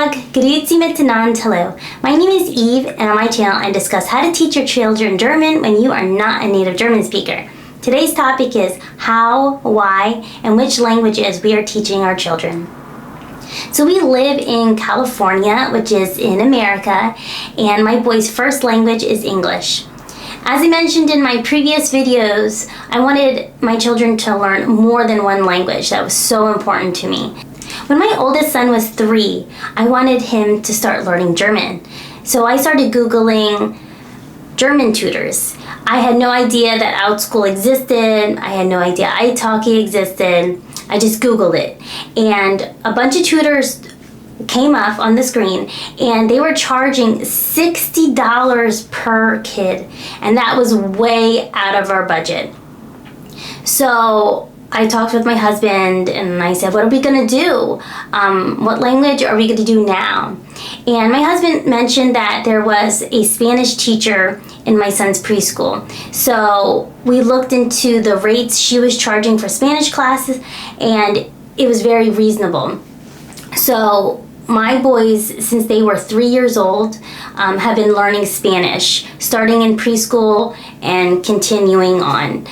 Tag, grüezi miteinander, hello. My name is Eve, and on my channel I discuss how to teach your children German when you are not a native German speaker. Today's topic is how, why, and which languages we are teaching our children. So we live in California, which is in America, and my boy's first language is English. As I mentioned in my previous videos, I wanted my children to learn more than one language. That was so important to me. When my oldest son was 3, I wanted him to start learning German. So I started Googling German tutors. I had no idea that OutSchool existed. I had no idea italki existed. I just Googled it. And a bunch of tutors came up on the screen, and they were charging $60 per kid. And that was way out of our budget. So I talked with my husband and I said, what are we going to do? What language are we going to do now? And my husband mentioned that there was a Spanish teacher in my son's preschool. So we looked into the rates she was charging for Spanish classes, and it was very reasonable. So my boys, since they were 3 years old, have been learning Spanish, starting in preschool and continuing on.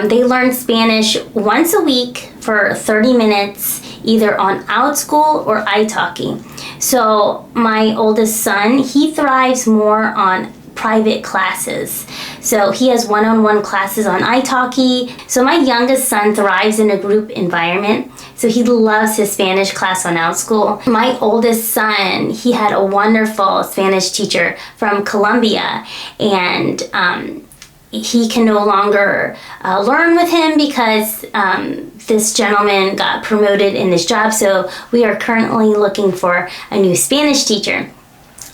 They learn Spanish once a week for 30 minutes, either on OutSchool or italki. So my oldest son, he thrives more on private classes. So he has one-on-one classes on italki. So my youngest son thrives in a group environment. So he loves his Spanish class on OutSchool. My oldest son, he had a wonderful Spanish teacher from Colombia, and he can no longer learn with him because this gentleman got promoted in his job. So we are currently looking for a new Spanish teacher.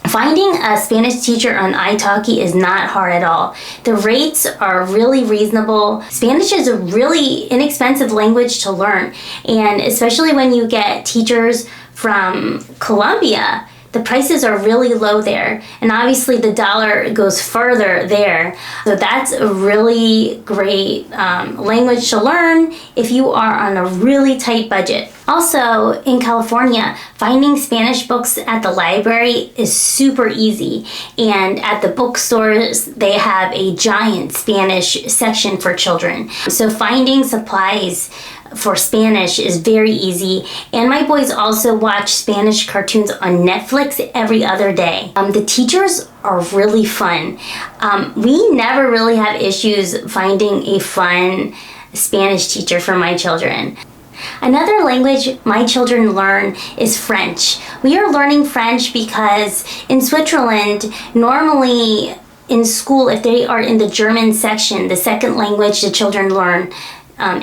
Finding a Spanish teacher on italki is not hard at all. The rates are really reasonable. Spanish is a really inexpensive language to learn, and especially when you get teachers from Colombia, the prices are really low there, and obviously the dollar goes further there. So that's a really great language to learn if you are on a really tight budget. Also, in California, finding Spanish books at the library is super easy, and at the bookstores, they have a giant Spanish section for children. So finding supplies for Spanish is very easy, and my boys also watch Spanish cartoons on Netflix every other day. The teachers are really fun. We never really have issues finding a fun Spanish teacher for my children. Another language my children learn is French. We are learning French because in Switzerland, normally in school, if they are in the German section, the second language the children learn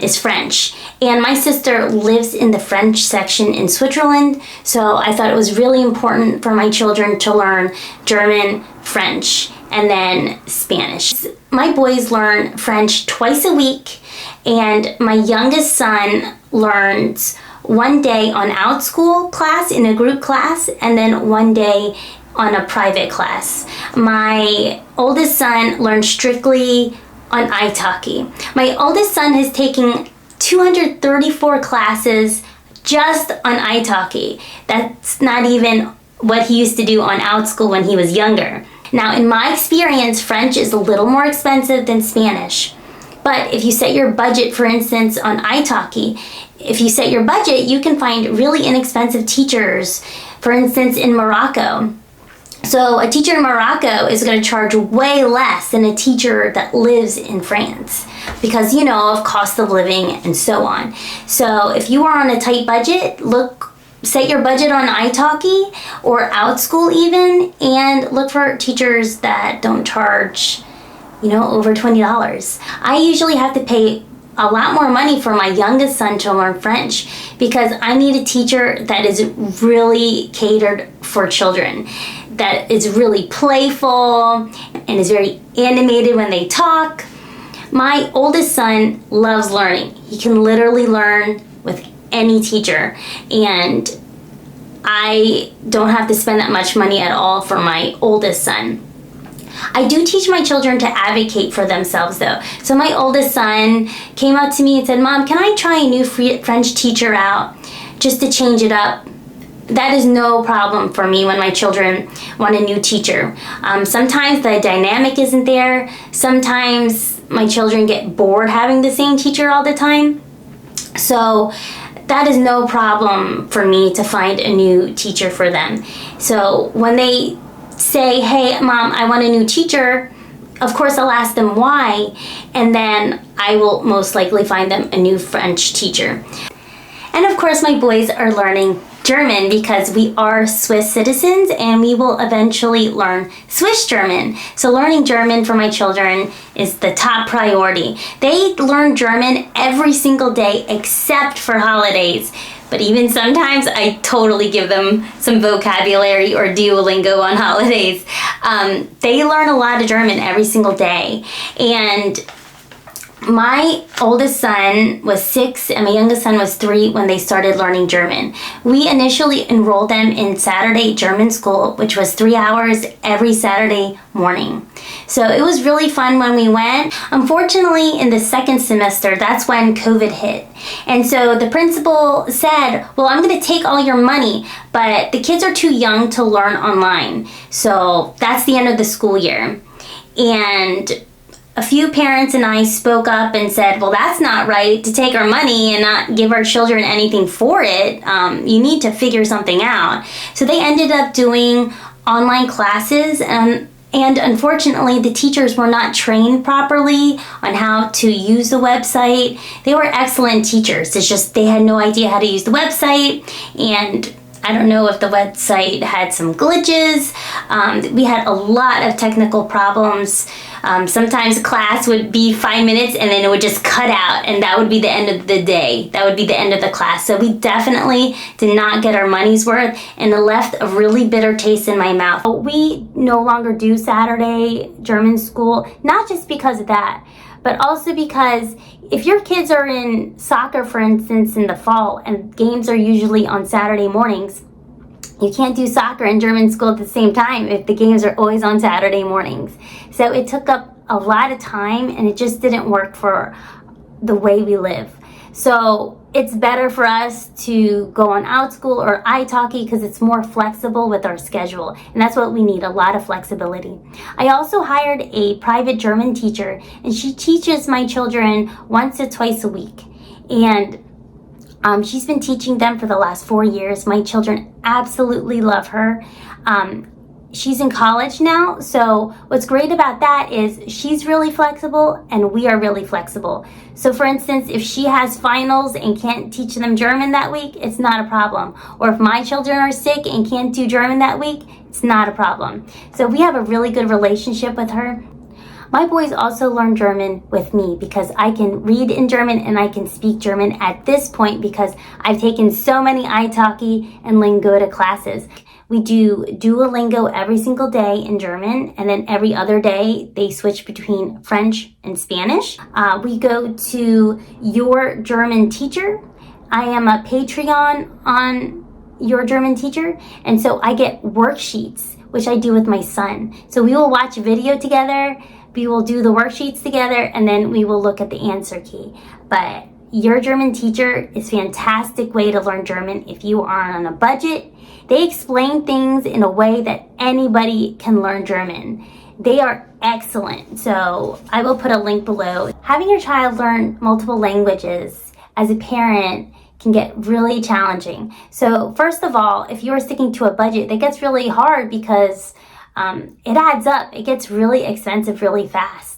is French. And my sister lives in the French section in Switzerland, so I thought it was really important for my children to learn German, French, and then Spanish. My boys learn French twice a week, and my youngest son learns one day on OutSchool class in a group class, and then one day on a private class. My oldest son learns strictly on italki. My oldest son has taken 234 classes just on italki. That's not even what he used to do on OutSchool when he was younger. Now, in my experience, French is a little more expensive than Spanish. But if you set your budget, for instance, on italki, if you set your budget, you can find really inexpensive teachers, for instance, in Morocco. So a teacher in Morocco is going to charge way less than a teacher that lives in France because, you know, of cost of living and so on. So if you are on a tight budget, set your budget on italki or OutSchool even, and look for teachers that don't charge, you know, over $20. I usually have to pay a lot more money for my youngest son to learn French because I need a teacher that is really catered for children, that is really playful and is very animated when they talk. My oldest son loves learning. He can literally learn with any teacher, and I don't have to spend that much money at all for my oldest son. I do teach my children to advocate for themselves though. So my oldest son came up to me and said, "Mom, can I try a new French teacher out just to change it up?" that is no problem for me when my children want a new teacher. Sometimes the dynamic isn't there. Sometimes my children get bored having the same teacher all the time. So that is no problem for me to find a new teacher for them. So when they say, hey, Mom, I want a new teacher, of course I'll ask them why, and then I will most likely find them a new French teacher. And of course my boys are learning German because we are Swiss citizens and we will eventually learn Swiss German. So learning German for my children is the top priority. They learn German every single day except for holidays. But even sometimes I totally give them some vocabulary or Duolingo on holidays. They learn a lot of German every single day. And my oldest son was 6 and my youngest son was 3 when they started learning German. We initially enrolled them in Saturday German school, which was 3 hours every Saturday morning. So it was really fun when we went. Unfortunately, in the second semester, that's when COVID hit. And so the principal said, well, I'm going to take all your money, but the kids are too young to learn online. So that's the end of the school year. And a few parents and I spoke up and said, well, that's not right to take our money and not give our children anything for it. You need to figure something out. So they ended up doing online classes, and unfortunately the teachers were not trained properly on how to use the website. They were excellent teachers. It's just they had no idea how to use the website, and I don't know if the website had some glitches. We had a lot of technical problems. Sometimes class would be 5 minutes and then it would just cut out, and that would be the end of the day. That would be the end of the class. So we definitely did not get our money's worth, and it left a really bitter taste in my mouth. We no longer do Saturday German school, not just because of that, but also because if your kids are in soccer, for instance, in the fall, and games are usually on Saturday mornings, you can't do soccer and German school at the same time if the games are always on Saturday mornings. So it took up a lot of time, and it just didn't work for the way we live. So it's better for us to go on OutSchool or italki because it's more flexible with our schedule. And that's what we need, a lot of flexibility. I also hired a private German teacher, and she teaches my children once or twice a week. And she's been teaching them for the last 4 years. My children absolutely love her. She's in college now, so what's great about that is she's really flexible and we are really flexible. So for instance, if she has finals and can't teach them German that week, it's not a problem. Or if my children are sick and can't do German that week, it's not a problem. So we have a really good relationship with her. My boys also learn German with me because I can read in German and I can speak German at this point because I've taken so many italki and Lingoda classes. We do Duolingo every single day in German, and then every other day they switch between French and Spanish. We go to Your German Teacher. I am a Patreon on Your German Teacher, and so I get worksheets, which I do with my son. So we will watch a video together, we will do the worksheets together, and then we will look at the answer key. But Your German Teacher is a fantastic way to learn German if you are on a budget. They explain things in a way that anybody can learn German. They are excellent. So I will put a link below. Having your child learn multiple languages as a parent can get really challenging. So first of all, if you are sticking to a budget, that gets really hard because it adds up. It gets really expensive really fast.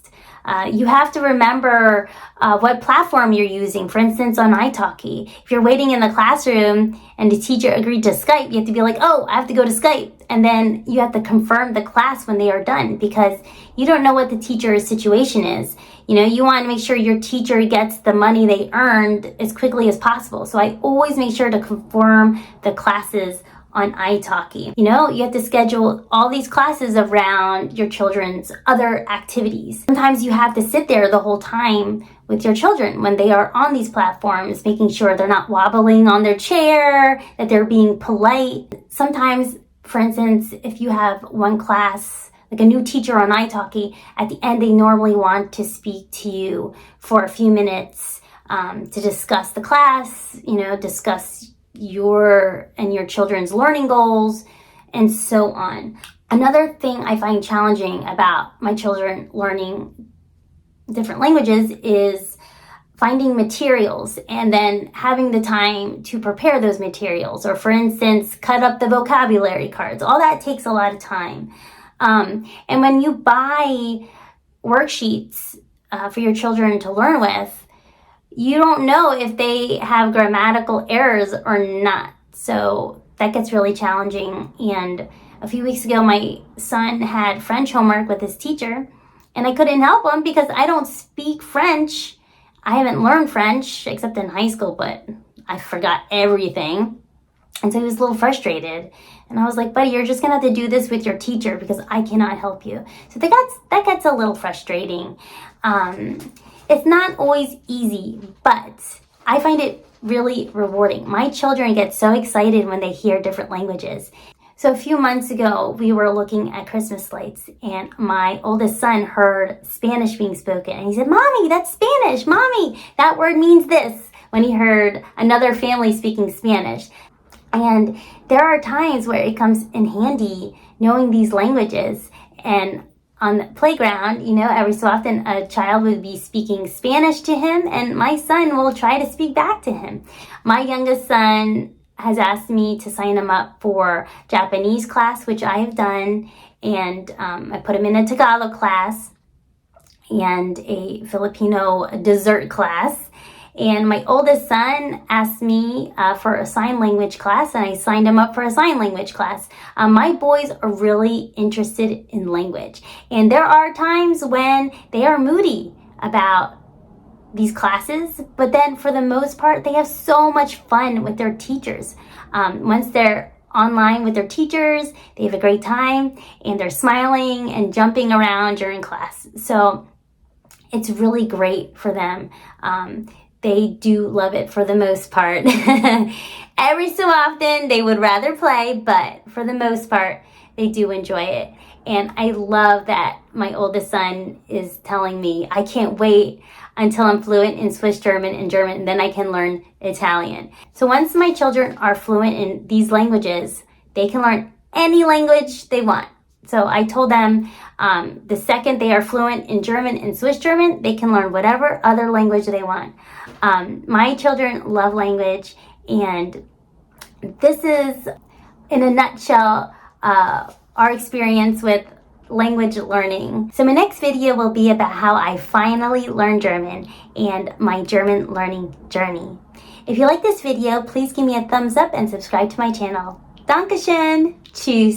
You have to remember what platform you're using. For instance, on italki, if you're waiting in the classroom and the teacher agreed to Skype, you have to be like, oh, I have to go to Skype. And then you have to confirm the class when they are done because you don't know what the teacher's situation is. You know, you want to make sure your teacher gets the money they earned as quickly as possible. So I always make sure to confirm the classes on italki. You know, you have to schedule all these classes around your children's other activities. Sometimes you have to sit there the whole time with your children when they are on these platforms, making sure they're not wobbling on their chair, that they're being polite. Sometimes, for instance, if you have one class, like a new teacher on italki, at the end they normally want to speak to you for a few minutes to discuss the class, you know, discuss your and your children's learning goals, and so on. Another thing I find challenging about my children learning different languages is finding materials and then having the time to prepare those materials, or for instance, cut up the vocabulary cards. All that takes a lot of time. And when you buy worksheets for your children to learn with, you don't know if they have grammatical errors or not. So that gets really challenging. And a few weeks ago, my son had French homework with his teacher, and I couldn't help him because I don't speak French. I haven't learned French except in high school, but I forgot everything. And so he was a little frustrated. And I was like, buddy, you're just going to have to do this with your teacher because I cannot help you. So that gets a little frustrating. It's not always easy, but I find it really rewarding. My children get so excited when they hear different languages. So a few months ago, we were looking at Christmas lights, and my oldest son heard Spanish being spoken. And he said, Mommy, that's Spanish. Mommy, that word means this, when he heard another family speaking Spanish. And there are times where it comes in handy knowing these languages. And on the playground, every so often a child would be speaking Spanish to him, and my son will try to speak back to him. My youngest son has asked me to sign him up for Japanese class, which I have done, and I put him in a Tagalog class and a Filipino dessert class. And my oldest son asked me for a sign language class, and I signed him up for a sign language class. My boys are really interested in language, and there are times when they are moody about these classes, but then for the most part, they have so much fun with their teachers. Once they're online with their teachers, they have a great time, and they're smiling and jumping around during class. So it's really great for them. They do love it for the most part. Every so often, they would rather play, but for the most part, they do enjoy it. And I love that my oldest son is telling me, I can't wait until I'm fluent in Swiss German and German, and then I can learn Italian. So once my children are fluent in these languages, they can learn any language they want. So I told them the second they are fluent in German and Swiss German, they can learn whatever other language they want. My children love language, and this is, in a nutshell, our experience with language learning. So my next video will be about how I finally learned German and my German learning journey. If you like this video, please give me a thumbs up and subscribe to my channel. Dankeschön. Tschüss.